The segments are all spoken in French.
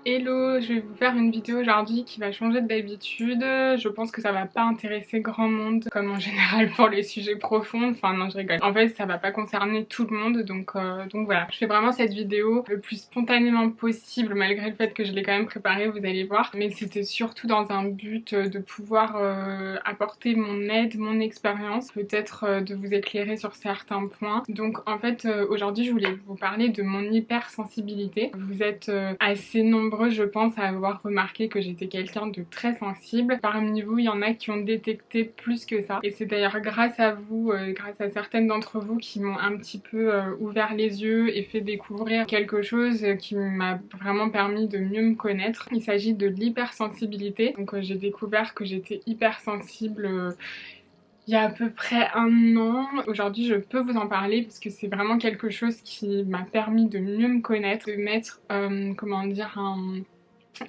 Hello, je vais vous faire une vidéo aujourd'hui qui va changer d'habitude. Je pense que ça va pas intéresser grand monde, comme en général pour les sujets profonds. Enfin non, je rigole. En fait, ça va pas concerner tout le monde, donc voilà. Je fais vraiment cette vidéo le plus spontanément possible, malgré le fait que je l'ai quand même préparée, vous allez voir. Mais c'était surtout dans un but de pouvoir apporter mon aide, mon expérience, peut-être de vous éclairer sur certains points. Donc en fait, aujourd'hui, je voulais vous parler de mon hypersensibilité. Vous êtes assez nombreux, je pense, à avoir remarqué que j'étais quelqu'un de très sensible. Parmi vous, il y en a qui ont détecté plus que ça. Et c'est d'ailleurs grâce à vous, grâce à certaines d'entre vous qui m'ont un petit peu ouvert les yeux et fait découvrir quelque chose qui m'a vraiment permis de mieux me connaître. Il s'agit de l'hypersensibilité. Donc j'ai découvert que j'étais hypersensible il y a à peu près un an. Aujourd'hui, je peux vous en parler parce que c'est vraiment quelque chose qui m'a permis de mieux me connaître, de mettre, comment dire,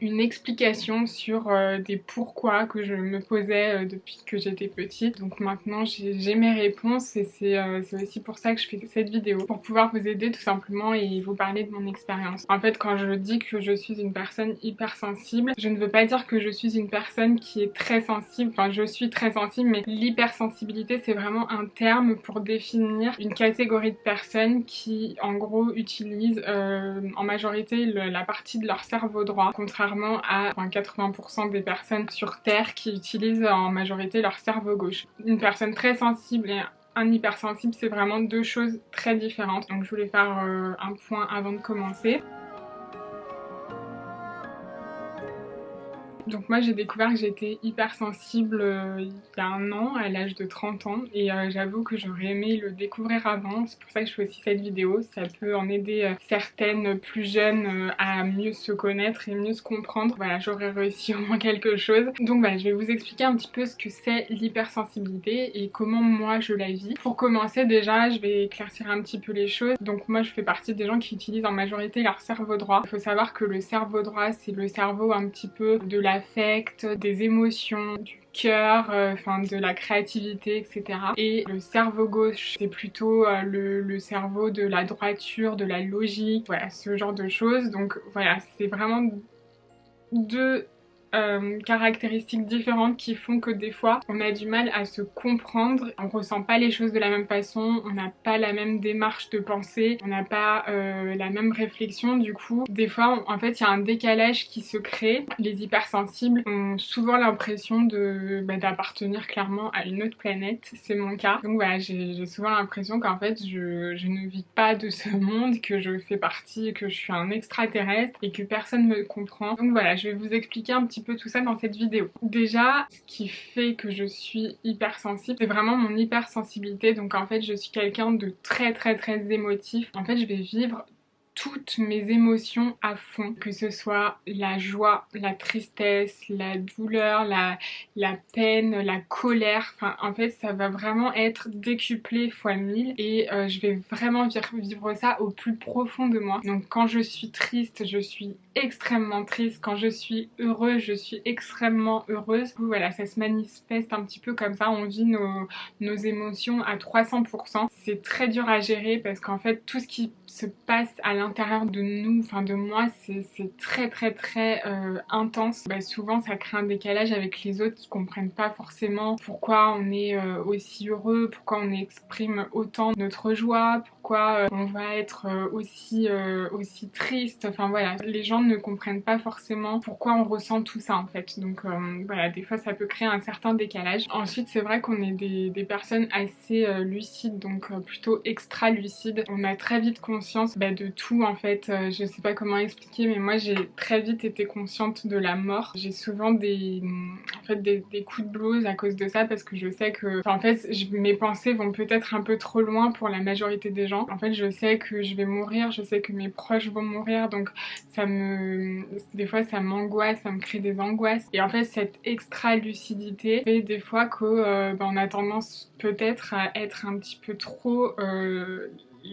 une explication sur des pourquoi que je me posais depuis que j'étais petite. Donc maintenant j'ai mes réponses et c'est aussi pour ça que je fais cette vidéo, pour pouvoir vous aider tout simplement et vous parler de mon expérience. En fait, quand je dis que je suis une personne hypersensible, je ne veux pas dire que je suis une personne qui est très sensible, enfin je suis très sensible, mais l'hypersensibilité c'est vraiment un terme pour définir une catégorie de personnes qui en gros utilisent en majorité la partie de leur cerveau droit, contrairement à 80% des personnes sur Terre qui utilisent en majorité leur cerveau gauche. Une personne très sensible et un hypersensible, c'est vraiment deux choses très différentes. Donc je voulais faire un point avant de commencer. Donc moi j'ai découvert que j'étais hypersensible il y a un an, à l'âge de 30 ans, et j'avoue que j'aurais aimé le découvrir avant. C'est pour ça que je fais aussi cette vidéo. Ça peut en aider certaines plus jeunes à mieux se connaître et mieux se comprendre. Voilà, j'aurais réussi au moins quelque chose. Donc voilà, je vais vous expliquer un petit peu ce que c'est l'hypersensibilité et comment moi je la vis. Pour commencer déjà, je vais éclaircir un petit peu les choses. Donc moi je fais partie des gens qui utilisent en majorité leur cerveau droit. Il faut savoir que le cerveau droit, c'est le cerveau un petit peu de l'affect, des émotions, du cœur, enfin de la créativité, etc. Et le cerveau gauche, c'est plutôt le cerveau de la droiture, de la logique, voilà, ce genre de choses. Donc voilà, c'est vraiment deux caractéristiques différentes qui font que des fois on a du mal à se comprendre, on ressent pas les choses de la même façon, on n'a pas la même démarche de pensée, on n'a pas la même réflexion. Du coup des fois en fait il y a un décalage qui se crée. Les hypersensibles ont souvent l'impression d'appartenir clairement à une autre planète, c'est mon cas. Donc voilà, j'ai souvent l'impression qu'en fait je ne vis pas de ce monde, que je fais partie, que je suis un extraterrestre et que personne me comprend. Donc voilà, je vais vous expliquer un petit peu tout ça dans cette vidéo. Déjà, ce qui fait que je suis hypersensible, c'est vraiment mon hypersensibilité. Donc en fait, je suis quelqu'un de très émotif. En fait, je vais vivre toutes mes émotions à fond, que ce soit la joie, la tristesse, la douleur, la peine, la colère. Enfin, en fait, ça va vraiment être décuplé fois 1000 et je vais vraiment vivre ça au plus profond de moi. Donc quand je suis triste, je suis extrêmement triste. Quand je suis heureuse, je suis extrêmement heureuse. Voilà, ça se manifeste un petit peu comme ça. On vit nos émotions à 300%. C'est très dur à gérer parce qu'en fait, tout ce qui se passe à l'intérieur de nous, enfin de moi, c'est très intense. Souvent ça crée un décalage avec les autres qui comprennent pas forcément pourquoi on est aussi heureux, pourquoi on exprime autant notre joie, pourquoi on va être aussi triste. Enfin voilà, les gens ne comprennent pas forcément pourquoi on ressent tout ça en fait. Donc voilà, des fois ça peut créer un certain décalage. Ensuite c'est vrai qu'on est des personnes assez lucides, donc plutôt extra lucides. On a très vite conscience de tout en fait. Je sais pas comment expliquer, mais moi j'ai très vite été consciente de la mort. J'ai souvent des coups de blues à cause de ça, parce que je sais que en fait mes pensées vont peut-être un peu trop loin pour la majorité des gens. En fait je sais que je vais mourir, je sais que mes proches vont mourir, donc des fois ça m'angoisse, ça me crée des angoisses. Et en fait cette extra lucidité fait des fois que on a tendance peut-être à être un petit peu trop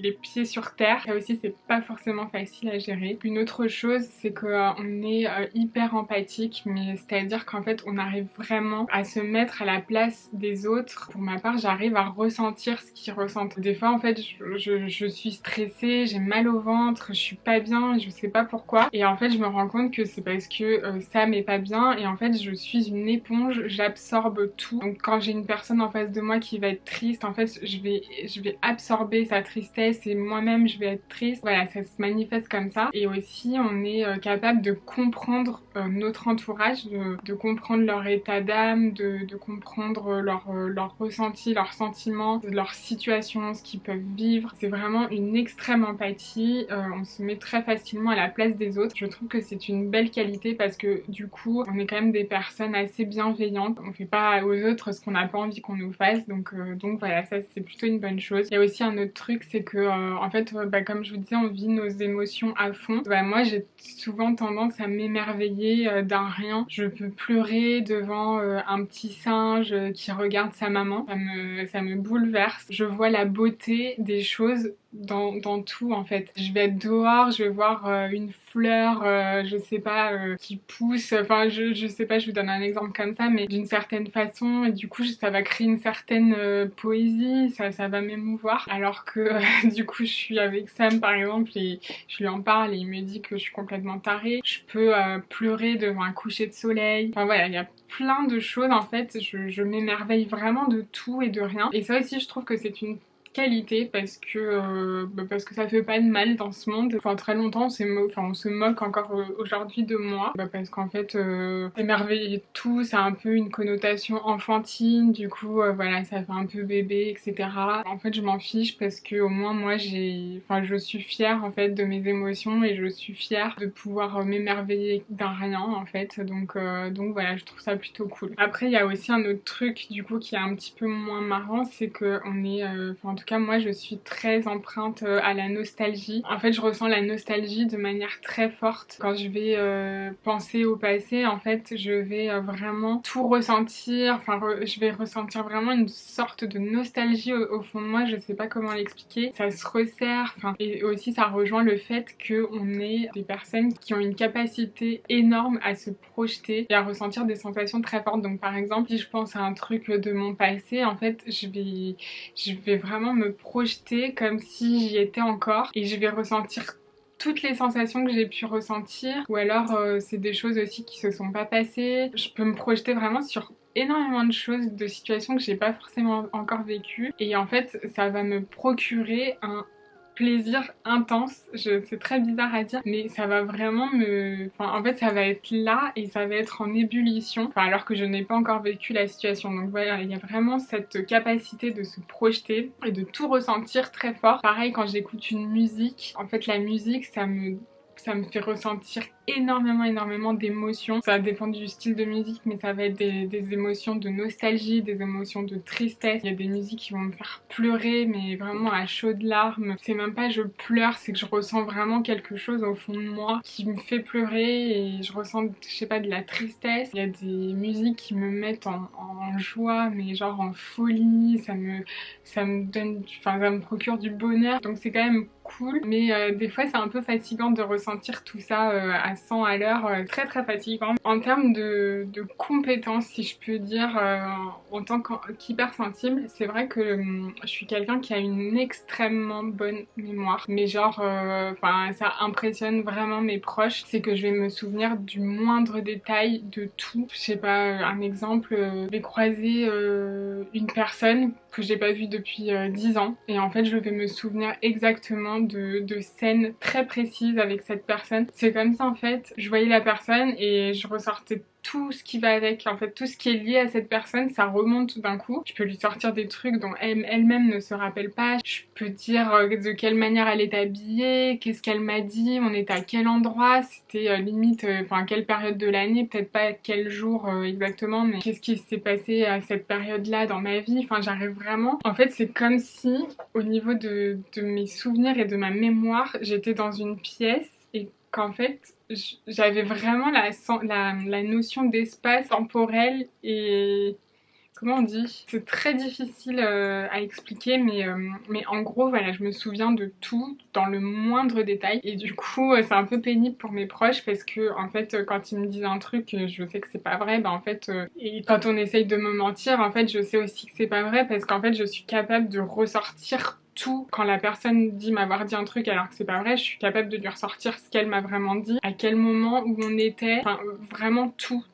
les pieds sur terre. Ça aussi c'est pas forcément facile à gérer. Une autre chose c'est qu'on est hyper empathique, mais c'est-à-dire qu'en fait on arrive vraiment à se mettre à la place des autres. Pour ma part j'arrive à ressentir ce qu'ils ressentent. Des fois en fait je suis stressée, j'ai mal au ventre, je suis pas bien, je sais pas pourquoi. Et en fait je me rends compte que c'est parce que ça m'est pas bien et en fait je suis une éponge, j'absorbe tout. Donc quand j'ai une personne en face de moi qui va être triste, en fait je vais absorber sa tristesse et moi-même je vais être triste. Voilà, ça se manifeste comme ça. Et aussi on est capable de comprendre notre entourage, de comprendre leur état d'âme, de comprendre leur ressenti, leurs sentiments, leur situation, ce qu'ils peuvent vivre. C'est vraiment une extrême empathie, on se met très facilement à la place des autres. Je trouve que c'est une belle qualité parce que du coup on est quand même des personnes assez bienveillantes, on fait pas aux autres ce qu'on n'a pas envie qu'on nous fasse, donc voilà, ça c'est plutôt une bonne chose. Il y a aussi un autre truc, c'est que en fait comme je vous disais, on vit nos émotions à fond. Moi j'ai souvent tendance à m'émerveiller d'un rien. Je peux pleurer devant un petit singe qui regarde sa maman, ça me bouleverse. Je vois la beauté des choses dans tout en fait. Je vais être dehors, je vais voir une fleur, je sais pas, qui pousse, enfin je sais pas, je vous donne un exemple comme ça, mais d'une certaine façon, et du coup ça va créer une certaine poésie, ça va m'émouvoir, alors que du coup je suis avec Sam par exemple et je lui en parle et il me dit que je suis complètement tarée. Je peux pleurer devant un coucher de soleil, enfin voilà, il y a plein de choses en fait, je m'émerveille vraiment de tout et de rien, et ça aussi je trouve que c'est une qualité parce que ça fait pas de mal dans ce monde. Enfin très longtemps on se moque encore aujourd'hui de moi, parce qu'en fait émerveiller de tout, ça a un peu une connotation enfantine, du coup voilà, ça fait un peu bébé, etc. En fait je m'en fiche parce que au moins moi je suis fière en fait de mes émotions et je suis fière de pouvoir m'émerveiller d'un rien en fait, donc voilà, je trouve ça plutôt cool. Après il y a aussi un autre truc du coup qui est un petit peu moins marrant, c'est que on est, en tout cas moi je suis très empreinte à la nostalgie. En fait je ressens la nostalgie de manière très forte. Quand je vais penser au passé, en fait je vais vraiment tout ressentir, je vais ressentir vraiment une sorte de nostalgie au fond de moi, je sais pas comment l'expliquer. Ça se resserre, et aussi ça rejoint le fait qu'on est des personnes qui ont une capacité énorme à se projeter et à ressentir des sensations très fortes. Donc par exemple si je pense à un truc de mon passé, en fait je vais vraiment me projeter comme si j'y étais encore et je vais ressentir toutes les sensations que j'ai pu ressentir, ou alors c'est des choses aussi qui se sont pas passées. Je peux me projeter vraiment sur énormément de choses, de situations que j'ai pas forcément encore vécues, et en fait ça va me procurer un plaisir intense. C'est très bizarre à dire, mais ça va vraiment en fait ça va être là et ça va être en ébullition, alors que je n'ai pas encore vécu la situation. Donc voilà, il y a vraiment cette capacité de se projeter et de tout ressentir très fort. Pareil quand j'écoute une musique, en fait la musique ça me fait ressentir énormément d'émotions. Ça dépend du style de musique, mais ça va être des émotions de nostalgie, des émotions de tristesse. Il y a des musiques qui vont me faire pleurer, mais vraiment à chaudes larmes. C'est même pas je pleure, c'est que je ressens vraiment quelque chose au fond de moi qui me fait pleurer et je ressens, je sais pas, de la tristesse. Il y a des musiques qui me mettent en joie, mais genre en folie. Ça me donne, ça me procure du bonheur. Donc c'est quand même cool, mais des fois c'est un peu fatigant de ressentir tout ça à 100 à l'heure, très fatigant. En termes de compétences, si je peux dire, en tant qu'hypersensible, c'est vrai que je suis quelqu'un qui a une extrêmement bonne mémoire, mais genre ça impressionne vraiment mes proches, c'est que je vais me souvenir du moindre détail de tout. Je sais pas, un exemple, je vais croiser une personne que j'ai pas vue depuis 10 ans et en fait je vais me souvenir exactement de scènes très précises avec cette personne. C'est comme ça en fait, je voyais la personne et je ressortais tout ce qui va avec, en fait tout ce qui est lié à cette personne, ça remonte tout d'un coup. Je peux lui sortir des trucs dont elle-même ne se rappelle pas. Je peux dire de quelle manière elle est habillée, qu'est-ce qu'elle m'a dit, on était à quel endroit, c'était limite, quelle période de l'année, peut-être pas quel jour exactement, mais qu'est-ce qui s'est passé à cette période-là dans ma vie. J'arrive vraiment, en fait c'est comme si au niveau de mes souvenirs et de ma mémoire, j'étais dans une pièce et qu'en fait j'avais vraiment la notion d'espace temporel et comment on dit? C'est très difficile à expliquer, mais en gros, voilà, je me souviens de tout dans le moindre détail. Et du coup, c'est un peu pénible pour mes proches parce que, en fait, quand ils me disent un truc, je sais que c'est pas vrai, bah en fait, et quand on essaye de me mentir, en fait, je sais aussi que c'est pas vrai parce qu'en fait, je suis capable de ressortir tout. Quand la personne dit m'avoir dit un truc alors que c'est pas vrai, je suis capable de lui ressortir ce qu'elle m'a vraiment dit, à quel moment, où on était, enfin vraiment tout.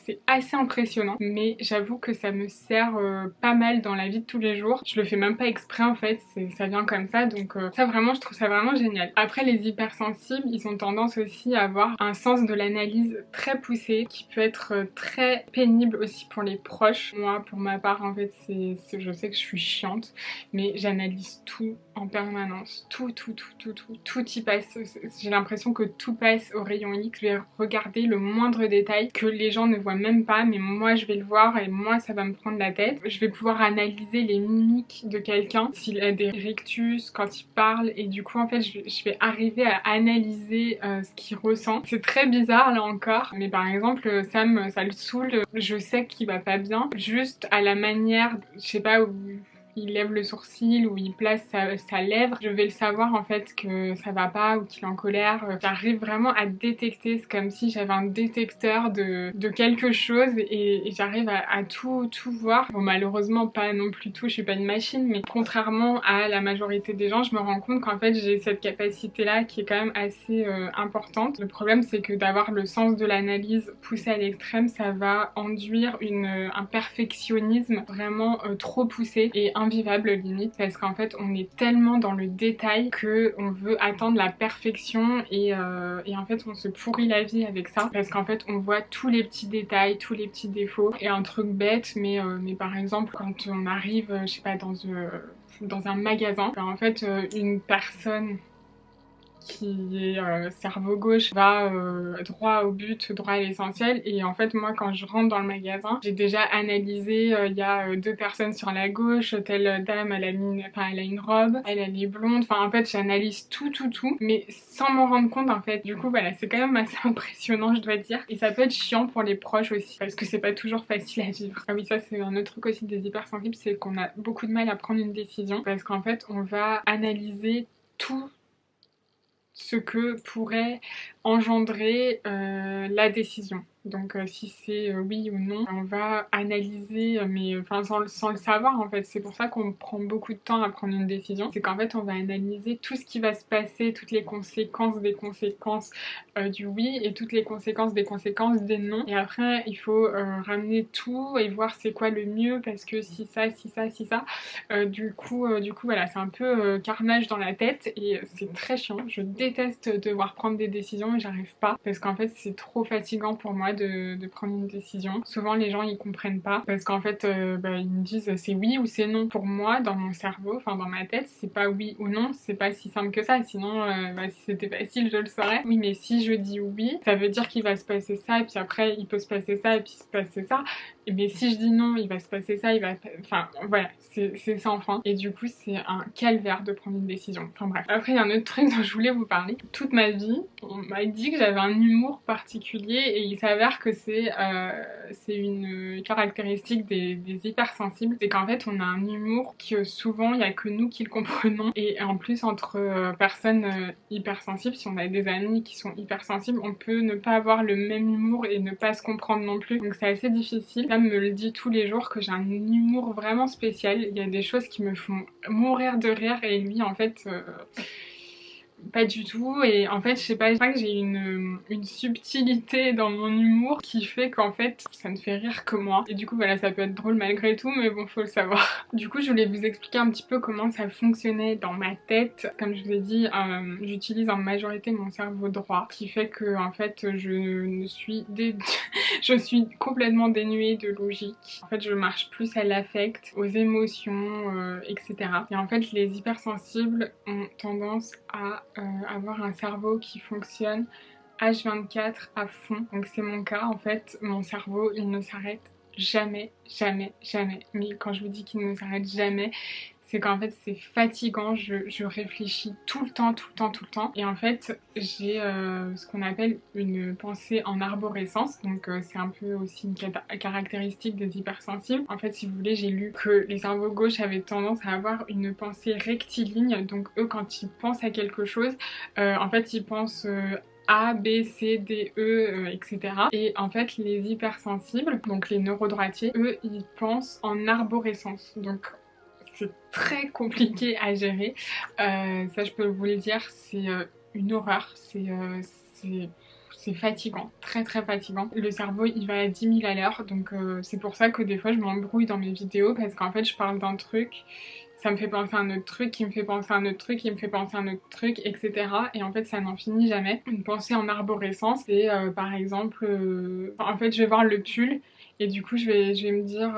C'est assez impressionnant, mais j'avoue que ça me sert pas mal dans la vie de tous les jours. Je le fais même pas exprès en fait, ça vient comme ça, donc ça vraiment, je trouve ça vraiment génial. Après, les hypersensibles, ils ont tendance aussi à avoir un sens de l'analyse très poussé, qui peut être très pénible aussi pour les proches. Moi, pour ma part, en fait, je sais que je suis chiante, mais j'analyse tout en permanence, tout y passe. J'ai l'impression que tout passe au rayon X. Je vais regarder le moindre détail que les gens ne voient même pas, mais moi je vais le voir et moi ça va me prendre la tête. Je vais pouvoir analyser les mimiques de quelqu'un, s'il a des rictus, quand il parle, et du coup en fait je vais arriver à analyser ce qu'il ressent. C'est très bizarre là encore, mais par exemple Sam, ça le saoule, je sais qu'il va pas bien, juste à la manière, je sais pas, où il lève le sourcil ou il place sa lèvre, je vais le savoir en fait que ça va pas ou qu'il est en colère. J'arrive vraiment à détecter, c'est comme si j'avais un détecteur de quelque chose et j'arrive à tout voir. Bon, malheureusement pas non plus tout, je suis pas une machine, mais contrairement à la majorité des gens, je me rends compte qu'en fait j'ai cette capacité là qui est quand même assez importante. Le problème c'est que d'avoir le sens de l'analyse poussé à l'extrême, ça va enduire un perfectionnisme vraiment trop poussé et invivable limite, parce qu'en fait on est tellement dans le détail que on veut atteindre la perfection et en fait on se pourrit la vie avec ça, parce qu'en fait on voit tous les petits détails, tous les petits défauts. Et un truc bête, mais par exemple quand on arrive, je sais pas, dans un magasin, ben, en fait une personne qui est cerveau gauche va droit au but, droit à l'essentiel, et en fait moi quand je rentre dans le magasin, j'ai déjà analysé, il y a deux personnes sur la gauche, telle dame elle a une robe, elle est blonde, enfin en fait j'analyse tout, mais sans m'en rendre compte en fait. Du coup voilà, c'est quand même assez impressionnant je dois dire, et ça peut être chiant pour les proches aussi parce que c'est pas toujours facile à vivre. Ah oui, ça c'est un autre truc aussi des hypersensibles, c'est qu'on a beaucoup de mal à prendre une décision parce qu'en fait on va analyser tout ce que pourrait engendrer la décision. Donc si c'est oui ou non, on va analyser, mais enfin sans le savoir en fait. C'est pour ça qu'on prend beaucoup de temps à prendre une décision. C'est qu'en fait on va analyser tout ce qui va se passer, toutes les conséquences des conséquences du oui et toutes les conséquences des conséquences des non. Et après il faut ramener tout et voir c'est quoi le mieux, parce que si ça. Du coup voilà, c'est un peu carnage dans la tête et c'est très chiant. Je déteste devoir prendre des décisions et j'arrive pas parce qu'en fait c'est trop fatigant pour moi de prendre une décision. Souvent les gens ils comprennent pas parce qu'en fait ils me disent c'est oui ou c'est non. Pour moi dans mon cerveau, enfin dans ma tête, c'est pas oui ou non, c'est pas si simple que ça, sinon si c'était facile je le saurais. Oui, mais si je dis oui, ça veut dire qu'il va se passer ça et puis après il peut se passer ça et puis se passer ça. Mais si je dis non, il va se passer ça, enfin voilà, c'est sans fin. Et du coup c'est un calvaire de prendre une décision. Enfin bref. Après il y a un autre truc dont je voulais vous parler. Toute ma vie, on m'a dit que j'avais un humour particulier et il s'avère que c'est une caractéristique des hypersensibles. C'est qu'en fait on a un humour que souvent il n'y a que nous qui le comprenons. Et en plus entre personnes hypersensibles, si on a des amis qui sont hypersensibles, on peut ne pas avoir le même humour et ne pas se comprendre non plus. Donc c'est assez difficile. Ça me le dit tous les jours que j'ai un humour vraiment spécial. Il y a des choses qui me font mourir de rire et lui en fait pas du tout. Et en fait je sais pas, je crois que j'ai une subtilité dans mon humour qui fait qu'en fait ça ne fait rire que moi, et du coup voilà, ça peut être drôle malgré tout, mais bon faut le savoir. Du coup je voulais vous expliquer un petit peu comment ça fonctionnait dans ma tête. Comme je vous ai dit, j'utilise en majorité mon cerveau droit, qui fait que en fait je suis complètement dénuée de logique. En fait je marche plus à l'affect, aux émotions, etc. Et en fait les hypersensibles ont tendance à avoir un cerveau qui fonctionne H24 à fond. Donc c'est mon cas en fait, mon cerveau il ne s'arrête jamais. Mais quand je vous dis qu'il ne s'arrête jamais, c'est qu'en fait c'est fatigant, je réfléchis tout le temps, tout le temps, tout le temps. Et en fait j'ai ce qu'on appelle une pensée en arborescence, donc c'est un peu aussi une caractéristique des hypersensibles. En fait, si vous voulez, j'ai lu que les cerveaux gauches avaient tendance à avoir une pensée rectiligne, donc eux quand ils pensent à quelque chose, en fait ils pensent A, B, C, D, E, etc. Et en fait, les hypersensibles, donc les neurodroitiers, eux, ils pensent en arborescence. Donc, c'est très compliqué à gérer. Ça, je peux vous le dire, c'est une horreur. C'est fatigant, très très fatigant. Le cerveau il va à 10 000 à l'heure, donc c'est pour ça que des fois je m'embrouille dans mes vidéos parce qu'en fait je parle d'un truc, ça me fait penser à un autre truc, qui me fait penser à un autre truc, qui me fait penser à un autre truc, etc. Et en fait ça n'en finit jamais. Une pensée en arborescence, c'est par exemple, en fait je vais voir le pull et du coup je vais me dire...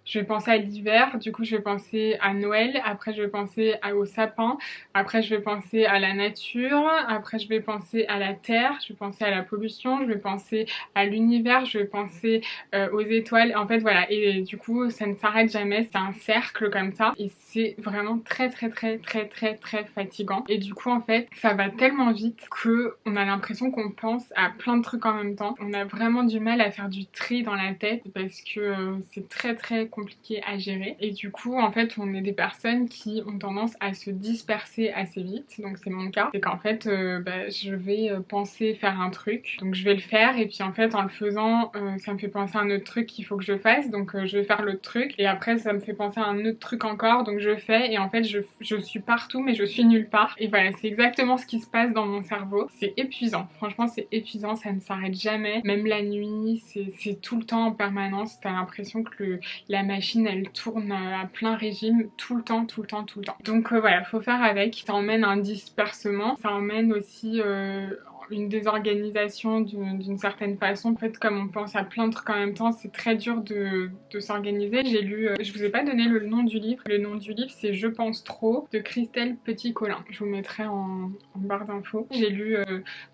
je vais penser à l'hiver, du coup je vais penser à Noël, après je vais penser au sapin, après je vais penser à la nature, après je vais penser à la terre, je vais penser à la pollution, je vais penser à l'univers, je vais penser aux étoiles. En fait voilà, et du coup ça ne s'arrête jamais, c'est un cercle comme ça et c'est vraiment très très très très très très fatigant. Et du coup en fait ça va tellement vite que on a l'impression qu'on pense à plein de trucs en même temps. On a vraiment du mal à faire du tri dans la tête parce que c'est très très compliqué à gérer. Et du coup en fait on est des personnes qui ont tendance à se disperser assez vite, donc c'est mon cas. C'est qu'en fait je vais penser faire un truc, donc je vais le faire et puis en fait en le faisant ça me fait penser à un autre truc qu'il faut que je fasse, donc je vais faire l'autre truc et après ça me fait penser à un autre truc encore, donc je fais et en fait je suis partout mais je suis nulle part. Et voilà, c'est exactement ce qui se passe dans mon cerveau. C'est épuisant, franchement c'est épuisant, ça ne s'arrête jamais, même la nuit, c'est tout le temps en permanence. T'as l'impression que la machine elle tourne à plein régime tout le temps, tout le temps, tout le temps. Donc voilà, faut faire avec. Ça emmène un dispersement, ça emmène aussi une désorganisation d'une certaine façon. En fait, comme on pense à plein de trucs en même temps, c'est très dur de s'organiser. J'ai lu, je vous ai pas donné le nom du livre. Le nom du livre, c'est Je pense trop de Christelle Petit-Colin. Je vous mettrai en barre d'infos. J'ai lu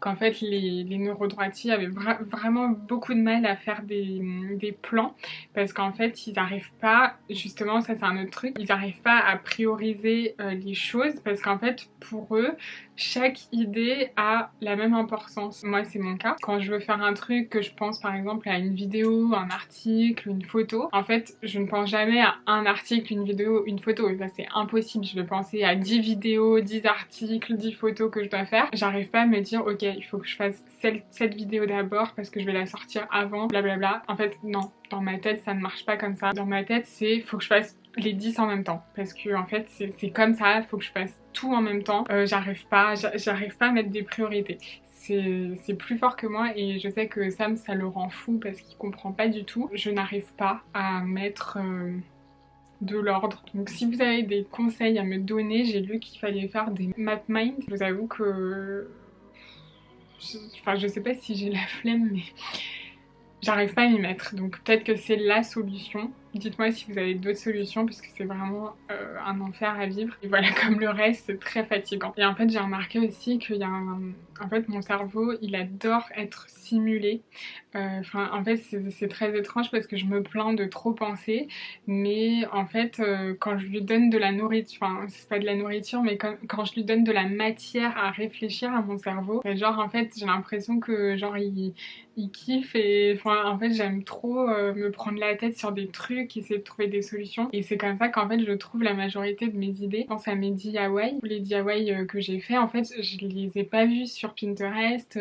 qu'en fait, les neurodroitiers avaient vraiment beaucoup de mal à faire des plans parce qu'en fait, ils n'arrivent pas, justement, ça c'est un autre truc, ils n'arrivent pas à prioriser les choses parce qu'en fait, pour eux, chaque idée a la même importance. Moi, c'est mon cas. Quand je veux faire un truc, que je pense par exemple à une vidéo, un article, une photo, en fait, je ne pense jamais à un article, une vidéo, une photo. Ça, c'est impossible. Je vais penser à 10 vidéos, 10 articles, 10 photos que je dois faire. J'arrive pas à me dire, ok, il faut que je fasse cette vidéo d'abord parce que je vais la sortir avant, blablabla. En fait, non. Dans ma tête, ça ne marche pas comme ça. Dans ma tête, c'est faut que je fasse les 10 en même temps parce que en fait c'est comme ça, faut que je fasse tout en même temps. J'arrive pas à mettre des priorités. C'est plus fort que moi et je sais que Sam ça le rend fou parce qu'il comprend pas du tout. Je n'arrive pas à mettre de l'ordre. Donc si vous avez des conseils à me donner, j'ai lu qu'il fallait faire des map mind. Je vous avoue que je sais pas si j'ai la flemme mais j'arrive pas à m'y mettre, donc peut-être que c'est la solution. Dites-moi si vous avez d'autres solutions parce que c'est vraiment un enfer à vivre. Et voilà, comme le reste, c'est très fatigant. Et en fait, j'ai remarqué aussi qu'il y a En fait, mon cerveau, il adore être simulé. En fait, c'est très étrange parce que je me plains de trop penser. Mais en fait, quand je lui donne de la nourriture... Enfin, c'est pas de la nourriture, mais quand je lui donne de la matière à réfléchir à mon cerveau, genre, en fait, j'ai l'impression que, genre, il kiffe et... Enfin, en fait, j'aime trop me prendre la tête sur des trucs, essayer de trouver des solutions. Et c'est comme ça qu'en fait, je trouve la majorité de mes idées. Je pense à mes DIY. Les DIY que j'ai fait, en fait, je les ai pas vus sur Pinterest.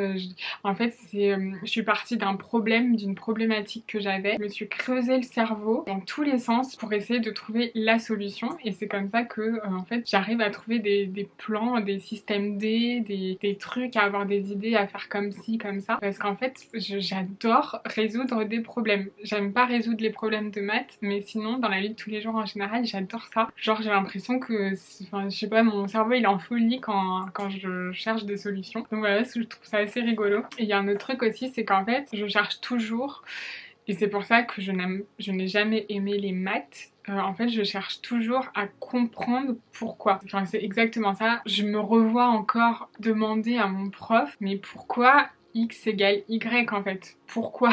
En fait, je suis partie d'un problème, d'une problématique que j'avais. Je me suis creusé le cerveau dans tous les sens pour essayer de trouver la solution. Et c'est comme ça que, en fait, j'arrive à trouver des plans, des systèmes D, des trucs, à avoir des idées, à faire comme ci, comme ça. Parce qu'en fait, j'adore résoudre des problèmes. J'aime pas résoudre les problèmes de maths, mais sinon, dans la vie de tous les jours en général, j'adore ça. Genre, j'ai l'impression que, je sais pas, mon cerveau il est en folie quand je cherche des solutions. Donc voilà, je trouve ça assez rigolo. Et il y a un autre truc aussi, c'est qu'en fait, je cherche toujours, et c'est pour ça que je n'ai jamais aimé les maths. En fait, je cherche toujours à comprendre pourquoi. Enfin, c'est exactement ça. Je me revois encore demander à mon prof, mais pourquoi X égale Y en fait. Pourquoi?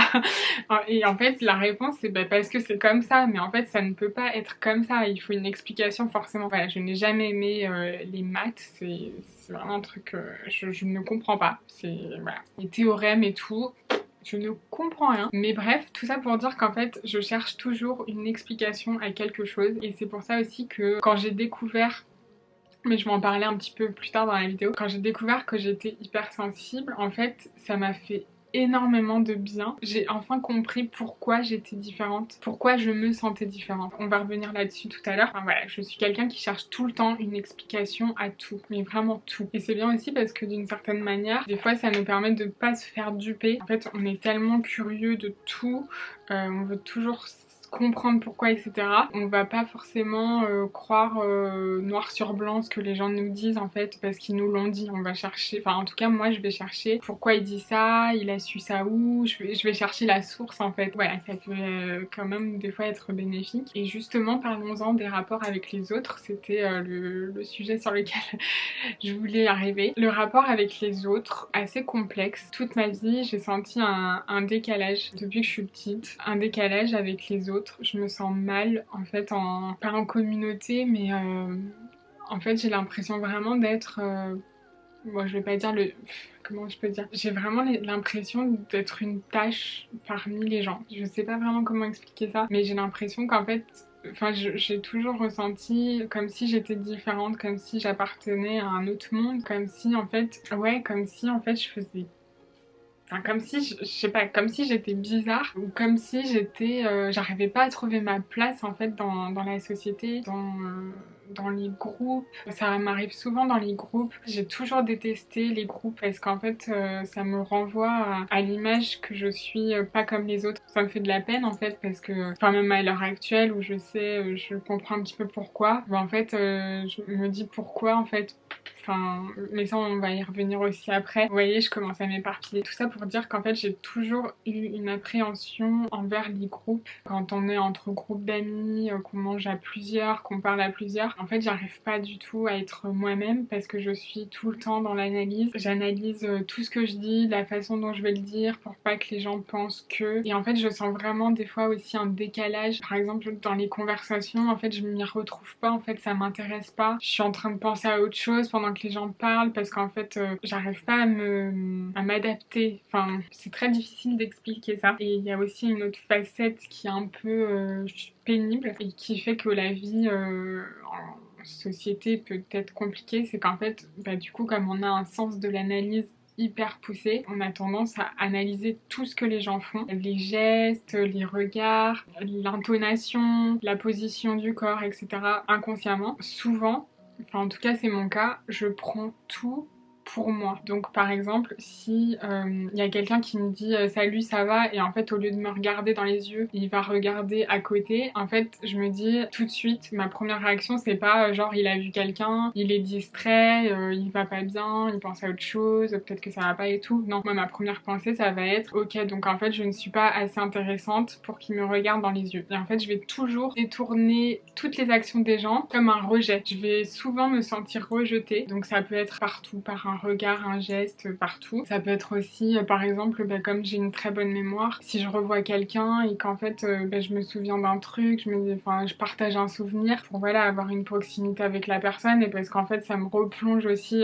Et en fait la réponse c'est parce que c'est comme ça, mais en fait ça ne peut pas être comme ça, il faut une explication forcément. Voilà, je n'ai jamais aimé les maths, c'est vraiment un truc que je ne comprends pas. C'est voilà, les théorèmes et tout. Je ne comprends rien. Mais bref, tout ça pour dire qu'en fait, je cherche toujours une explication à quelque chose. Et c'est pour ça aussi que quand j'ai découvert, mais je vais en parler un petit peu plus tard dans la vidéo, quand j'ai découvert que j'étais hypersensible, en fait, ça m'a fait énormément de bien. J'ai enfin compris pourquoi j'étais différente, pourquoi je me sentais différente. On va revenir là-dessus tout à l'heure. Enfin voilà, je suis quelqu'un qui cherche tout le temps une explication à tout, mais vraiment tout. Et c'est bien aussi parce que d'une certaine manière, des fois ça nous permet de pas se faire duper. En fait, on est tellement curieux de tout, on veut toujours comprendre pourquoi, etc. On va pas forcément croire noir sur blanc ce que les gens nous disent en fait parce qu'ils nous l'ont dit. On va chercher, enfin en tout cas moi je vais chercher pourquoi il dit ça, il a su ça où, je vais chercher la source en fait. Voilà, ça peut quand même des fois être bénéfique. Et justement parlons-en des rapports avec les autres, c'était le sujet sur lequel je voulais arriver. Le rapport avec les autres, assez complexe. Toute ma vie j'ai senti un décalage depuis que je suis petite, un décalage avec les autres. Je me sens mal en fait, pas en communauté mais en fait j'ai l'impression vraiment d'être bon je vais pas dire le... comment je peux dire, j'ai vraiment l'impression d'être une tâche parmi les gens. Je sais pas vraiment comment expliquer ça, mais j'ai l'impression qu'en fait enfin j'ai toujours ressenti comme si j'étais différente, comme si j'appartenais à un autre monde, comme si en fait ouais, comme si en fait je faisais, enfin, comme si, je sais pas, comme si j'étais bizarre ou comme si j'étais, j'arrivais pas à trouver ma place en fait dans la société, dans les groupes. Ça m'arrive souvent dans les groupes. J'ai toujours détesté les groupes parce qu'en fait ça me renvoie à l'image que je suis pas comme les autres. Ça me fait de la peine en fait parce que, enfin même à l'heure actuelle où je sais, je comprends un petit peu pourquoi, en fait je me dis pourquoi en fait. Enfin, mais ça on va y revenir aussi après. Vous voyez, je commence à m'éparpiller. Tout ça pour dire qu'en fait j'ai toujours eu une appréhension envers les groupes. Quand on est entre groupes d'amis, qu'on mange à plusieurs, qu'on parle à plusieurs, en fait j'arrive pas du tout à être moi-même parce que je suis tout le temps dans l'analyse. J'analyse tout ce que je dis, la façon dont je vais le dire pour pas que les gens pensent que... Et en fait je sens vraiment des fois aussi un décalage. Par exemple dans les conversations, en fait je m'y retrouve pas, en fait ça m'intéresse pas. Je suis en train de penser à autre chose pendant que les gens parlent parce qu'en fait j'arrive pas à m'adapter. Enfin c'est très difficile d'expliquer ça. Et il y a aussi une autre facette qui est un peu pénible et qui fait que la vie en société peut être compliquée, c'est qu'en fait du coup comme on a un sens de l'analyse hyper poussé, on a tendance à analyser tout ce que les gens font, les gestes, les regards, l'intonation, la position du corps, etc. inconsciemment. Souvent, enfin en tout cas c'est mon cas, je prends tout pour moi. Donc par exemple si il y a quelqu'un qui me dit salut ça va, et en fait au lieu de me regarder dans les yeux il va regarder à côté, en fait je me dis tout de suite, ma première réaction c'est pas genre il a vu quelqu'un, il est distrait, il va pas bien, il pense à autre chose, peut-être que ça va pas et tout. Non, moi ma première pensée ça va être ok donc en fait je ne suis pas assez intéressante pour qu'il me regarde dans les yeux. Et en fait je vais toujours détourner toutes les actions des gens comme un rejet. Je vais souvent me sentir rejetée, donc ça peut être partout, par un regard, un geste, partout. Ça peut être aussi par exemple comme j'ai une très bonne mémoire, si je revois quelqu'un et qu'en fait je me souviens d'un truc, je partage un souvenir pour voilà avoir une proximité avec la personne, et parce qu'en fait ça me replonge aussi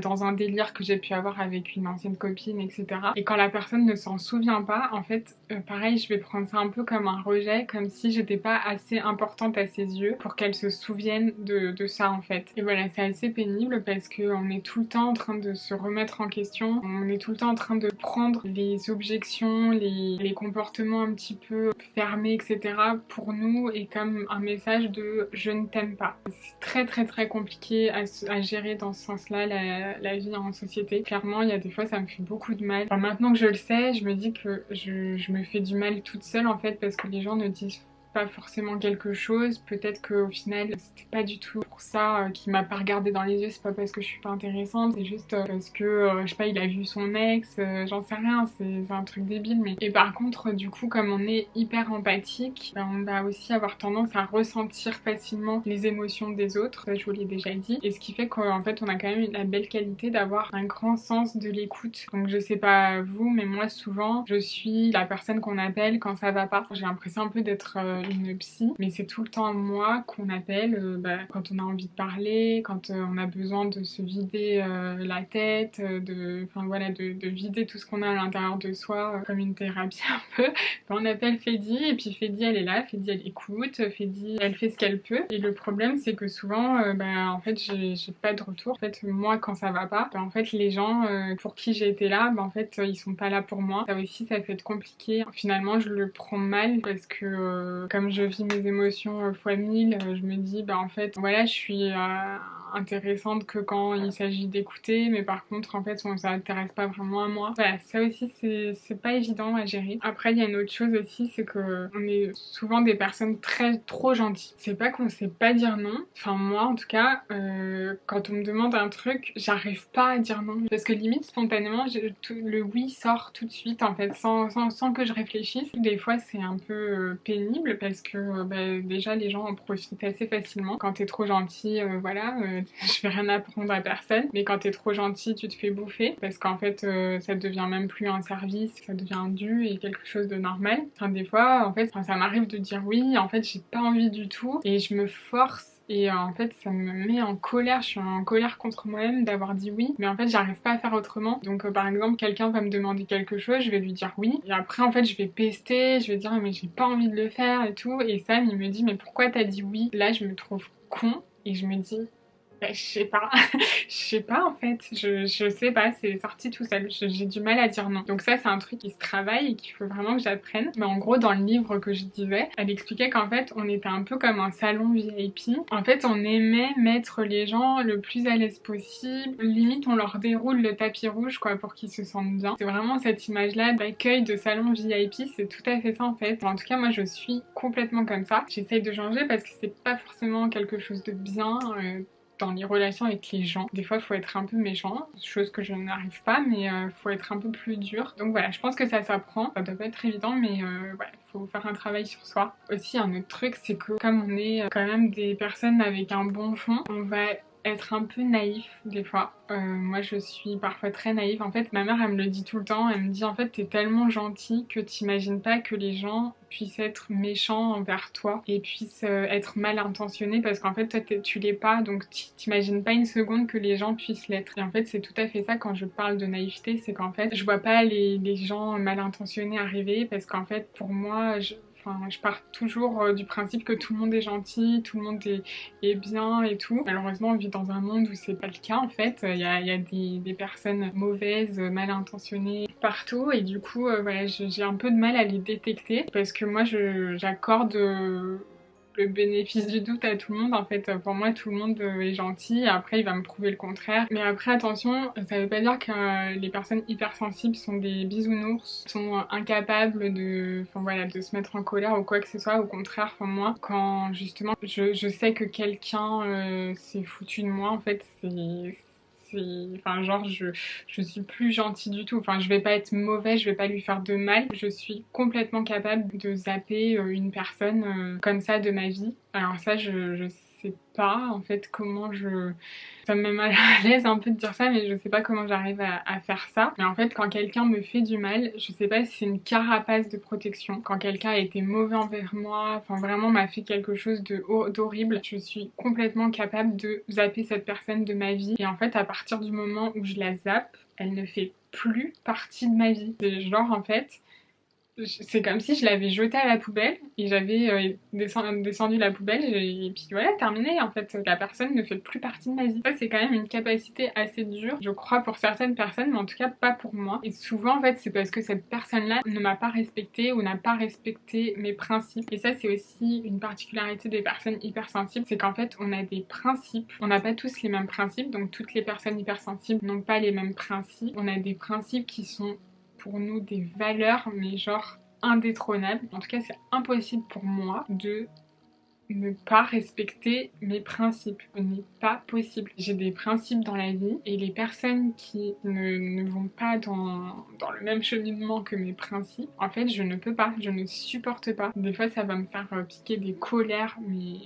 dans un délire que j'ai pu avoir avec une ancienne copine, etc. Et quand la personne ne s'en souvient pas, en fait pareil je vais prendre ça un peu comme un rejet, comme si j'étais pas assez importante à ses yeux pour qu'elle se souvienne de ça en fait. Et voilà, c'est assez pénible parce qu'on est tout le temps en train de se remettre en question, on est tout le temps en train de prendre les objections, les comportements un petit peu fermés, etc. pour nous et comme un message de je ne t'aime pas. C'est très très très compliqué à gérer dans ce sens-là la vie en société. Clairement, il y a des fois ça me fait beaucoup de mal. Enfin, maintenant que je le sais, je me dis que je me fais du mal toute seule en fait parce que les gens ne disent pas forcément quelque chose, peut-être qu'au final c'était pas du tout pour ça qu'il m'a pas regardé dans les yeux, c'est pas parce que je suis pas intéressante, c'est juste parce que je sais pas, il a vu son ex, j'en sais rien, c'est un truc débile. Mais et par contre du coup, comme on est hyper empathique, ben, on va aussi avoir tendance à ressentir facilement les émotions des autres, ça je vous l'ai déjà dit, et ce qui fait qu'en fait on a quand même la belle qualité d'avoir un grand sens de l'écoute. Donc je sais pas vous, mais moi souvent je suis la personne qu'on appelle quand ça va pas. J'ai l'impression un peu d'être une psy, mais c'est tout le temps moi qu'on appelle quand on a envie de parler, quand on a besoin de se vider la tête, enfin voilà, de vider tout ce qu'on a à l'intérieur de soi, comme une thérapie un peu. On appelle Fedi, et puis Fedi elle est là, Fedi elle écoute, Fedi elle fait ce qu'elle peut. Et le problème c'est que souvent en fait j'ai pas de retour. En fait moi quand ça va pas, en fait les gens pour qui j'ai été là, en fait ils sont pas là pour moi. Ça aussi ça peut être compliqué. Finalement je le prends mal parce que comme je vis mes émotions fois 1000, je me dis en fait voilà, je suis intéressante que quand il s'agit d'écouter, mais par contre en fait ça s'intéresse pas vraiment à moi. Voilà, ça aussi c'est pas évident à gérer. Après il y a une autre chose aussi, c'est que on est souvent des personnes trop gentilles. C'est pas qu'on sait pas dire non, enfin moi en tout cas quand on me demande un truc, j'arrive pas à dire non parce que limite spontanément le oui sort tout de suite en fait sans que je réfléchisse. Des fois c'est un peu pénible parce que déjà les gens en profitent assez facilement. Quand t'es trop gentil, voilà, je vais rien apprendre à personne, mais quand t'es trop gentil tu te fais bouffer parce qu'en fait ça devient même plus un service, ça devient dû et quelque chose de normal. Enfin des fois en fait ça m'arrive de dire oui, en fait j'ai pas envie du tout et je me force. Et en fait ça me met en colère, je suis en colère contre moi-même d'avoir dit oui, mais en fait j'arrive pas à faire autrement. Donc par exemple quelqu'un va me demander quelque chose, je vais lui dire oui, et après en fait je vais pester, je vais dire mais j'ai pas envie de le faire et tout, et Sam il me dit mais pourquoi t'as dit oui? Là je me trouve con et je me dis je sais pas, je sais pas en fait, je sais pas, c'est sorti tout seul, j'ai du mal à dire non. Donc ça c'est un truc qui se travaille et qu'il faut vraiment que j'apprenne. Mais en gros dans le livre que je disais, elle expliquait qu'en fait on était un peu comme un salon VIP. En fait on aimait mettre les gens le plus à l'aise possible, limite on leur déroule le tapis rouge quoi pour qu'ils se sentent bien. C'est vraiment cette image là d'accueil de salon VIP, c'est tout à fait ça en fait. En tout cas moi je suis complètement comme ça. J'essaye de changer parce que c'est pas forcément quelque chose de bien dans les relations avec les gens. Des fois, il faut être un peu méchant, chose que je n'arrive pas, mais faut être un peu plus dur. Donc voilà, je pense que ça s'apprend. Ça doit pas être évident, mais voilà, faut faire un travail sur soi. Aussi, un autre truc, c'est que comme on est quand même des personnes avec un bon fond, on va être un peu naïf des fois. Moi je suis parfois très naïve. En fait ma mère elle me le dit tout le temps, elle me dit en fait t'es tellement gentille que t'imagines pas que les gens puissent être méchants envers toi et puissent être mal intentionnés parce qu'en fait toi tu l'es pas, donc t'imagines pas une seconde que les gens puissent l'être. Et en fait c'est tout à fait ça quand je parle de naïveté, c'est qu'en fait je vois pas les gens mal intentionnés arriver parce qu'en fait pour moi je pars toujours du principe que tout le monde est gentil, tout le monde est bien et tout. Malheureusement, on vit dans un monde où c'est pas le cas en fait. Il y a des personnes mauvaises, mal intentionnées partout et du coup, voilà, j'ai un peu de mal à les détecter parce que moi, j'accorde le bénéfice du doute à tout le monde en fait. Pour moi tout le monde est gentil, après il va me prouver le contraire. Mais après attention, ça veut pas dire que les personnes hypersensibles sont des bisounours, sont incapables enfin voilà, de se mettre en colère ou quoi que ce soit. Au contraire, enfin moi, quand justement je sais que quelqu'un s'est foutu de moi en fait, enfin genre je suis plus gentille du tout, enfin je vais pas être mauvaise, je vais pas lui faire de mal, je suis complètement capable de zapper une personne comme ça de ma vie. Alors ça je sais pas en fait comment ça me met mal à l'aise un peu de dire ça, mais je sais pas comment j'arrive à faire ça. Mais en fait quand quelqu'un me fait du mal, je sais pas si c'est une carapace de protection, quand quelqu'un a été mauvais envers moi, enfin vraiment m'a fait quelque chose d'horrible, je suis complètement capable de zapper cette personne de ma vie. Et en fait à partir du moment où je la zappe, elle ne fait plus partie de ma vie. C'est genre en fait c'est comme si je l'avais jeté à la poubelle et j'avais descendu la poubelle et puis voilà, terminé. En fait, la personne ne fait plus partie de ma vie. Ça, c'est quand même une capacité assez dure, je crois, pour certaines personnes, mais en tout cas pas pour moi. Et souvent, en fait, c'est parce que cette personne-là ne m'a pas respectée ou n'a pas respecté mes principes. Et ça, c'est aussi une particularité des personnes hypersensibles, c'est qu'en fait, on a des principes. On n'a pas tous les mêmes principes, donc toutes les personnes hypersensibles n'ont pas les mêmes principes. On a des principes qui sont pour nous des valeurs mais genre indétrônable. En tout cas, c'est impossible pour moi de ne pas respecter mes principes. Ce n'est pas possible. J'ai des principes dans la vie et les personnes qui ne vont pas dans le même cheminement que mes principes, en fait, je ne peux pas, je ne supporte pas. Des fois, ça va me faire piquer des colères, mais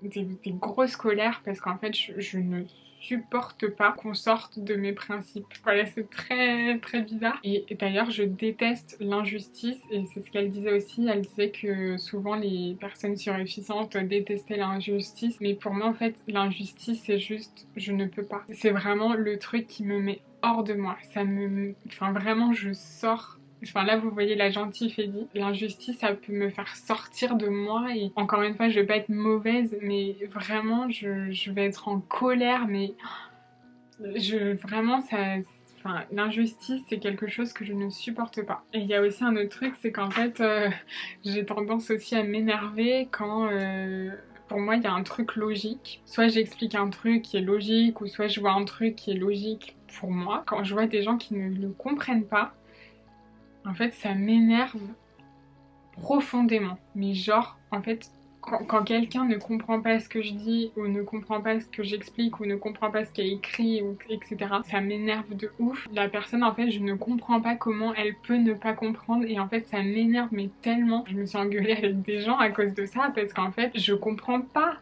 des grosses colères parce qu'en fait, je ne supporte pas qu'on sorte de mes principes. Voilà, c'est très très bizarre. Et d'ailleurs, je déteste l'injustice et c'est ce qu'elle disait aussi. Elle disait que souvent les personnes suréfficientes détestaient l'injustice. Mais pour moi, en fait, l'injustice, c'est juste, je ne peux pas. C'est vraiment le truc qui me met hors de moi. Enfin, vraiment, je sors. Enfin là vous voyez la gentille Félie, l'injustice ça peut me faire sortir de moi et encore une fois je vais pas être mauvaise mais vraiment je vais être en colère mais vraiment ça... Enfin l'injustice c'est quelque chose que je ne supporte pas. Et il y a aussi un autre truc c'est qu'en fait j'ai tendance aussi à m'énerver quand... Pour moi, il y a un truc logique. Soit j'explique un truc qui est logique, ou soit je vois un truc qui est logique pour moi. Quand je vois des gens qui ne le comprennent pas, en fait, ça m'énerve profondément. Mais genre, en fait, quand quelqu'un ne comprend pas ce que je dis, ou ne comprend pas ce que j'explique, ou ne comprend pas ce qu'il y a écrit, ou, etc., ça m'énerve de ouf. La personne, en fait, je ne comprends pas comment elle peut ne pas comprendre, et en fait, ça m'énerve, mais tellement. Je me suis engueulée avec des gens à cause de ça, parce qu'en fait, je comprends pas.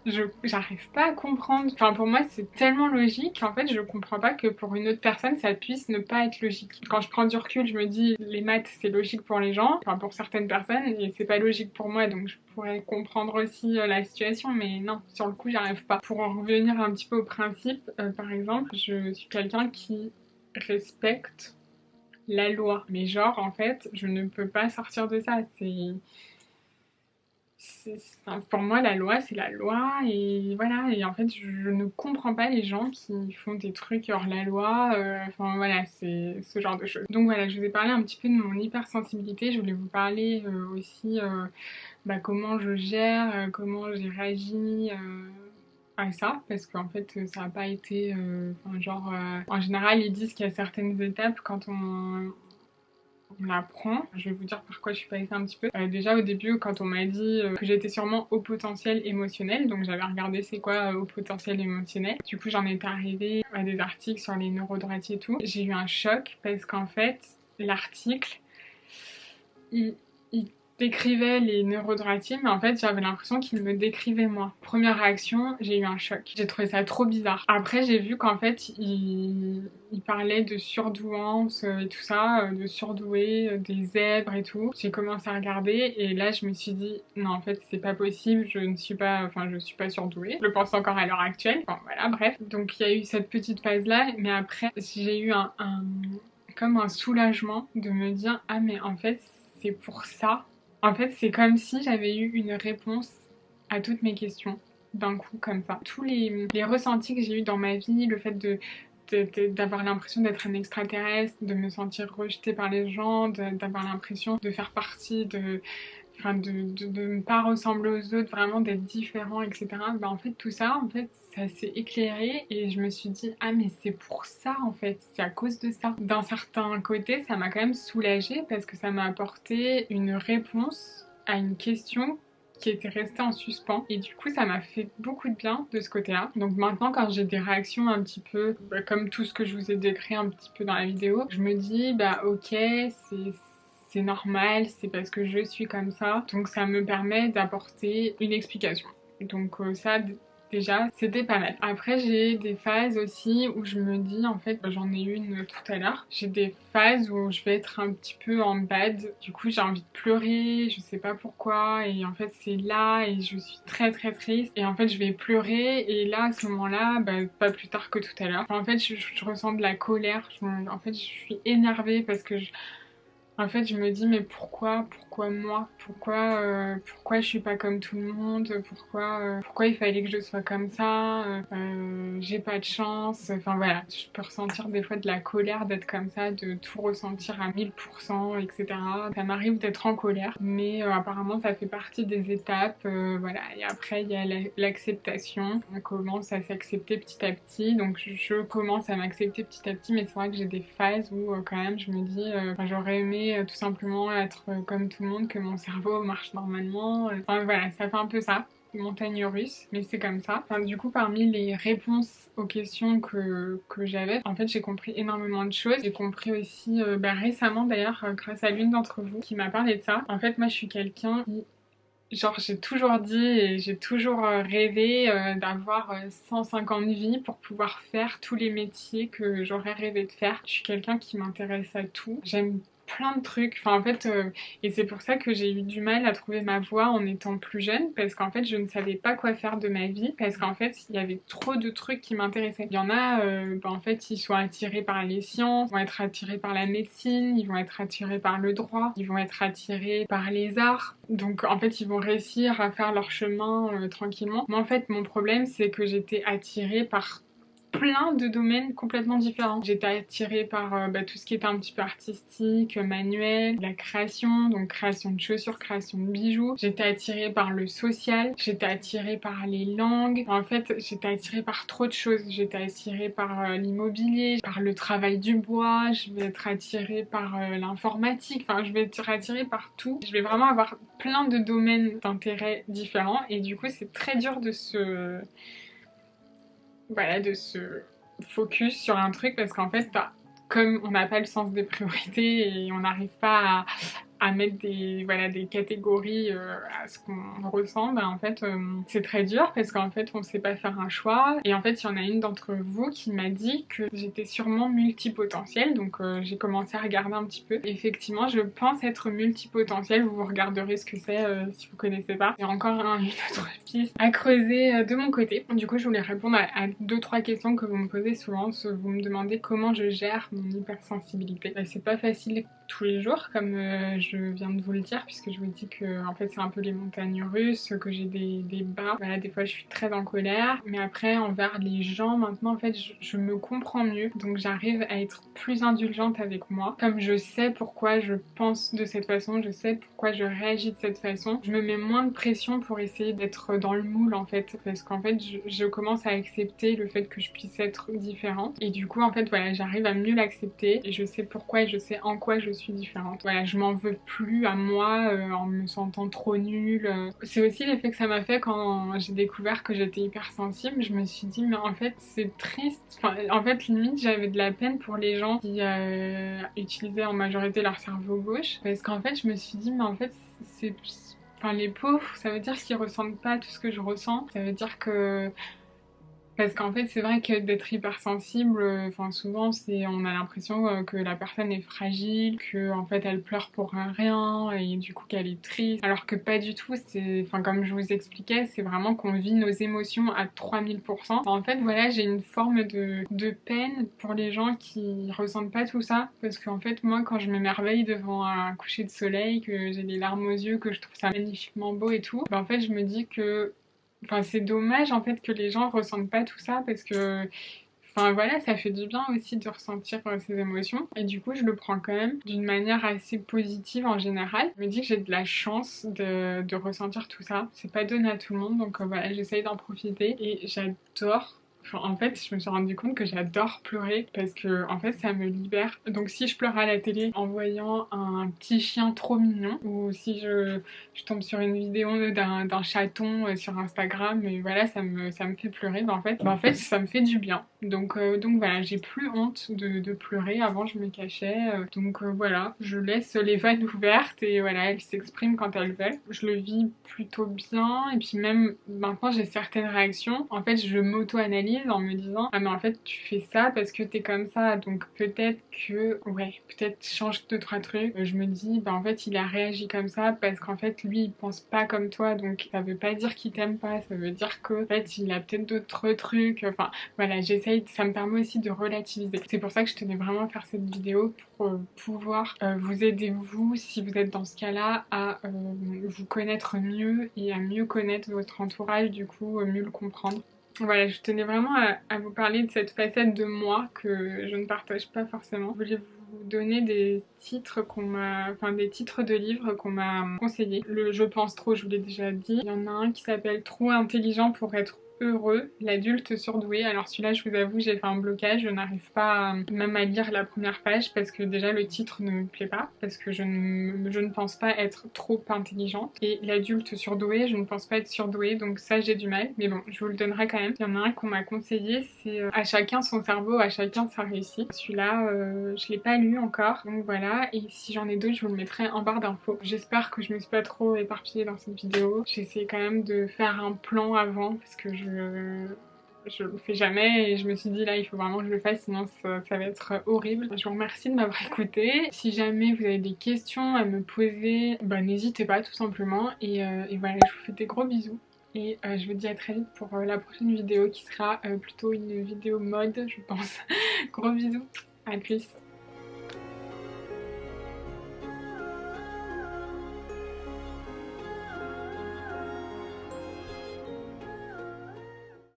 J'arrive pas à comprendre. Enfin, pour moi, c'est tellement logique, en fait, je comprends pas que pour une autre personne, ça puisse ne pas être logique. Quand je prends du recul, je me dis, les maths, c'est logique pour les gens, enfin, pour certaines personnes, et c'est pas logique pour moi, donc je pourrais comprendre aussi la situation, mais non, sur le coup, j'arrive pas. Pour en revenir un petit peu au principe, par exemple, je suis quelqu'un qui respecte la loi. Mais genre, en fait, je ne peux pas sortir de ça. Enfin, pour moi, la loi, c'est la loi, et voilà. Et en fait, je ne comprends pas les gens qui font des trucs hors la loi. Enfin, voilà, c'est ce genre de choses. Donc voilà, je vous ai parlé un petit peu de mon hypersensibilité. Je voulais vous parler aussi comment je gère, comment j'ai réagi à ça, parce qu'en fait ça n'a pas été en général ils disent qu'il y a certaines étapes quand on apprend. Je vais vous dire par quoi je suis passée un petit peu. Déjà au début quand on m'a dit que j'étais sûrement au potentiel émotionnel, donc j'avais regardé c'est quoi au potentiel émotionnel. Du coup j'en étais arrivée à des articles sur les neurodroitiers et tout. J'ai eu un choc parce qu'en fait l'article il décrivait les neurodroitiers, mais en fait j'avais l'impression qu'il me décrivait moi. Première réaction, j'ai eu un choc. J'ai trouvé ça trop bizarre. Après j'ai vu qu'en fait il parlait de surdouance et tout ça, de surdoués, des zèbres et tout. J'ai commencé à regarder et là je me suis dit non en fait c'est pas possible, je suis pas surdouée. Je le pense encore à l'heure actuelle. Bon voilà bref. Donc il y a eu cette petite phase là, mais après j'ai eu comme un soulagement de me dire ah mais en fait c'est pour ça. En fait, c'est comme si j'avais eu une réponse à toutes mes questions d'un coup comme ça. Tous les ressentis que j'ai eu dans ma vie, le fait d'avoir l'impression d'être un extraterrestre, de me sentir rejetée par les gens, d'avoir l'impression de faire partie de ne pas ressembler aux autres, vraiment d'être différent, etc. En fait, tout ça, en fait, ça s'est éclairé et je me suis dit, ah mais c'est pour ça en fait, c'est à cause de ça. D'un certain côté, ça m'a quand même soulagée parce que ça m'a apporté une réponse à une question qui était restée en suspens et du coup ça m'a fait beaucoup de bien de ce côté-là. Donc maintenant quand j'ai des réactions un petit peu comme tout ce que je vous ai décrit un petit peu dans la vidéo, je me dis ok c'est normal, c'est parce que je suis comme ça. Donc ça me permet d'apporter une explication. Donc ça, déjà, c'était pas mal. Après, j'ai des phases aussi où je me dis, en fait, j'en ai une tout à l'heure. J'ai des phases où je vais être un petit peu en bad. Du coup, j'ai envie de pleurer, je sais pas pourquoi. Et en fait, c'est là et je suis très très triste. Et en fait, je vais pleurer. Et là, à ce moment-là, pas plus tard que tout à l'heure. En fait, je ressens de la colère. En fait, je suis énervée parce que en fait, je me dis, mais pourquoi moi? Pourquoi je suis pas comme tout le monde? Pourquoi il fallait que je sois comme ça? J'ai pas de chance. Enfin voilà, je peux ressentir des fois de la colère d'être comme ça, de tout ressentir à 1000%, etc. Ça m'arrive d'être en colère, mais apparemment ça fait partie des étapes. Voilà, et après il y a l'acceptation. On commence à s'accepter petit à petit, donc je commence à m'accepter petit à petit, mais c'est vrai que j'ai des phases où quand même je me dis, j'aurais aimé tout simplement être comme tout tout le monde que mon cerveau marche normalement. Enfin voilà, ça fait un peu ça, montagne russe, mais c'est comme ça. Enfin, du coup, parmi les réponses aux questions que j'avais, en fait, j'ai compris énormément de choses. J'ai compris aussi, récemment d'ailleurs, grâce à l'une d'entre vous qui m'a parlé de ça. En fait, moi, je suis quelqu'un qui... Genre j'ai toujours dit et j'ai toujours rêvé d'avoir 150 vies pour pouvoir faire tous les métiers que j'aurais rêvé de faire. Je suis quelqu'un qui m'intéresse à tout. J'aime plein de trucs. Enfin en fait, et c'est pour ça que j'ai eu du mal à trouver ma voie en étant plus jeune parce qu'en fait je ne savais pas quoi faire de ma vie parce qu'en fait il y avait trop de trucs qui m'intéressaient. Il y en a, en fait ils sont attirés par les sciences, ils vont être attirés par la médecine, ils vont être attirés par le droit, ils vont être attirés par les arts. Donc en fait ils vont réussir à faire leur chemin tranquillement. Moi en fait mon problème c'est que j'étais attirée par plein de domaines complètement différents. J'étais attirée par tout ce qui était un petit peu artistique, manuel, la création, donc création de chaussures, création de bijoux. J'étais attirée par le social, j'étais attirée par les langues. En fait, j'étais attirée par trop de choses. J'étais attirée par l'immobilier, par le travail du bois, je vais être attirée par l'informatique, enfin je vais être attirée par tout. Je vais vraiment avoir plein de domaines d'intérêt différents et du coup c'est très dur de se focus sur un truc parce qu'en fait, comme on n'a pas le sens des priorités et on n'arrive pas à mettre des catégories à ce qu'on ressent, en fait c'est très dur parce qu'en fait on sait pas faire un choix et en fait il y en a une d'entre vous qui m'a dit que j'étais sûrement multipotentielle, donc j'ai commencé à regarder un petit peu. Effectivement je pense être multipotentielle, vous regarderez ce que c'est si vous connaissez pas. Il y a encore une autre piste à creuser de mon côté. Du coup je voulais répondre à 2-3 questions que vous me posez souvent. Vous me demandez comment je gère mon hypersensibilité. C'est pas facile tous les jours comme je viens de vous le dire puisque je vous dis que en fait c'est un peu les montagnes russes, que j'ai des bas. Voilà, des fois je suis très en colère, mais après envers les gens maintenant en fait je me comprends mieux, donc j'arrive à être plus indulgente avec moi. Comme je sais pourquoi je pense de cette façon, je sais pourquoi je réagis de cette façon, je me mets moins de pression pour essayer d'être dans le moule en fait, parce qu'en fait je commence à accepter le fait que je puisse être différente et du coup en fait voilà j'arrive à mieux l'accepter et je sais pourquoi et je sais en quoi je suis différente. Voilà, je m'en veux plus à moi en me sentant trop nulle. C'est aussi l'effet que ça m'a fait quand j'ai découvert que j'étais hypersensible. Je me suis dit mais en fait c'est triste. Enfin, en fait limite j'avais de la peine pour les gens qui utilisaient en majorité leur cerveau gauche parce qu'en fait je me suis dit mais en fait c'est... Enfin les pauvres, ça veut dire qu'ils ressentent pas tout ce que je ressens. Ça veut dire que... Parce qu'en fait, c'est vrai que d'être hypersensible, enfin souvent, on a l'impression que la personne est fragile, que en fait elle pleure pour rien et du coup qu'elle est triste. Alors que pas du tout. Enfin comme je vous expliquais, c'est vraiment qu'on vit nos émotions à 3000%. En fait, voilà, j'ai une forme de peine pour les gens qui ressentent pas tout ça, parce qu'en fait, moi, quand je m'émerveille devant un coucher de soleil, que j'ai les larmes aux yeux, que je trouve ça magnifiquement beau et tout, en fait, je me dis que enfin, c'est dommage en fait que les gens ressentent pas tout ça parce que enfin voilà, ça fait du bien aussi de ressentir ces émotions et du coup je le prends quand même d'une manière assez positive en général. Je me dis que j'ai de la chance de ressentir tout ça, c'est pas donné à tout le monde donc voilà, j'essaye d'en profiter et j'adore. Enfin, en fait, je me suis rendu compte que j'adore pleurer parce que en fait ça me libère. Donc si je pleure à la télé en voyant un petit chien trop mignon ou si je tombe sur une vidéo d'un chaton sur Instagram et voilà ça me fait pleurer, en fait ça me fait du bien. Donc voilà, j'ai plus honte de pleurer. Avant je me cachais. Donc voilà, je laisse les vannes ouvertes et voilà, elles s'expriment quand elles veulent. Je le vis plutôt bien et puis même maintenant j'ai certaines réactions. En fait je m'auto-analyse en me disant ah mais en fait tu fais ça parce que t'es comme ça donc peut-être que ouais peut-être change 2-3 trucs. Je me dis en fait il a réagi comme ça parce qu'en fait lui il pense pas comme toi donc ça veut pas dire qu'il t'aime pas, ça veut dire que en fait il a peut-être d'autres trucs. Enfin voilà, j'essaye, ça me permet aussi de relativiser. C'est pour ça que je tenais vraiment à faire cette vidéo pour pouvoir vous aider vous si vous êtes dans ce cas-là à vous connaître mieux et à mieux connaître votre entourage, du coup mieux le comprendre. Voilà, je tenais vraiment à vous parler de cette facette de moi que je ne partage pas forcément. Je voulais vous donner des titres des titres de livres qu'on m'a conseillés. Le Je pense trop, je vous l'ai déjà dit. Il y en a un qui s'appelle Trop intelligent pour être heureux, l'adulte surdoué. Alors celui-là, je vous avoue, j'ai fait un blocage, je n'arrive pas même à lire la première page parce que déjà le titre ne me plaît pas, parce que je ne pense pas être trop intelligente. Et l'adulte surdoué, je ne pense pas être surdouée, donc ça j'ai du mal. Mais bon, je vous le donnerai quand même. Il y en a un qu'on m'a conseillé, c'est à chacun son cerveau, à chacun sa réussite. Celui-là, je l'ai pas lu encore, donc voilà. Et si j'en ai d'autres, je vous le mettrai en barre d'infos. J'espère que je me suis pas trop éparpillée dans cette vidéo. J'essaie quand même de faire un plan avant parce que je le fais jamais et je me suis dit là il faut vraiment que je le fasse sinon ça va être horrible. Je vous remercie de m'avoir écouté. Si jamais vous avez des questions à me poser, bah n'hésitez pas tout simplement et voilà, je vous fais des gros bisous. Et je vous dis à très vite pour la prochaine vidéo qui sera plutôt une vidéo mode je pense. Gros bisous, à plus.